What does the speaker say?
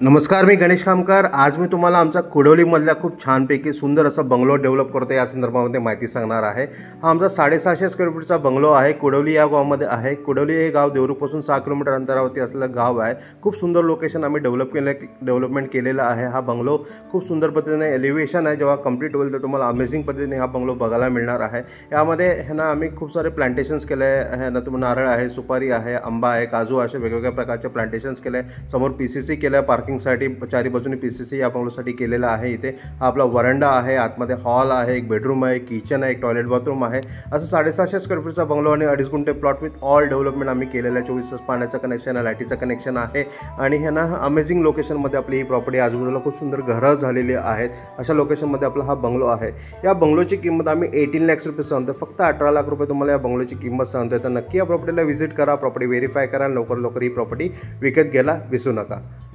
नमस्कार, मी गणेश खामकर। आज मी तुम्हाला आमचा कुडवलीमधल्या खूप छानपैकी सुंदर असा बंगलो डेव्हलप करतो या संदर्भामध्ये माहिती सांगणार आहे। हा आमचा 650 स्क्वेअर फूटचा बंगलो आहे। कुडवली या गावामध्ये आहे। कुडवली हे गाव देवरुखपासून 6 किलोमीटर अंतरावरती असलेलं गाव आहे। खूप सुंदर लोकेशन आम्ही डेव्हलपमेंट केलेलं आहे। हा बंगलो खूप सुंदर पद्धतीने एलिव्हेशन आहे। जेव्हा कंप्लीट होईल तर तुम्हाला अमेझिंग पद्धतीने हा बंगलो बघायला मिळणार आहे। यामध्ये है ना आम्ही खूप सारे प्लांटेशन्स केले आहे ना, तुम्हाला नारळ आहे, सुपारी आहे, आंबा आहे, काजू असे वेगवेगळ्या प्रकारचे प्लांटेशन्स केले। समोर पीसीसी केलं आहे, पार्किंगसाठी चारी बाजूनी पीसीसी या बंगलोसाठी केलेला आहे। इथे हा आपला वरांडा आहे, आतमध्ये हॉल आहे, एक बेडरूम आहे, किचन आहे, एक टॉयलेट बाथरूम आहे। असं 750 स्क्वेअर फूटचा बंगलो आणि 2.5 गुंठे प्लॉट विथ ऑल डेव्हलपमेंट आम्ही केलेलं आहे। 24 तास पाण्याचं कनेक्शन आहे, लाईटीचं कनेक्शन आहे आणि हे ना अमेझिंग लोकेशनमध्ये आपली ही प्रॉपर्टी आजूबाजूला खूप सुंदर घरं झालेली आहेत। अशा लोकेशनमध्ये आपला हा बंगलो आहे। या बंगलोची किंमत आम्ही 18 लाख रुपये सांगतो। फक्त 18 लाख रुपये तुम्हाला या बंगलोची किंमत सांगतोय। तर नक्की या प्रॉपर्टीला व्हिजिट करा, प्रॉपर्टी व्हेरीफाय करा, लवकर ही प्रॉपर्टी विकत घ्यायला विसरू नका।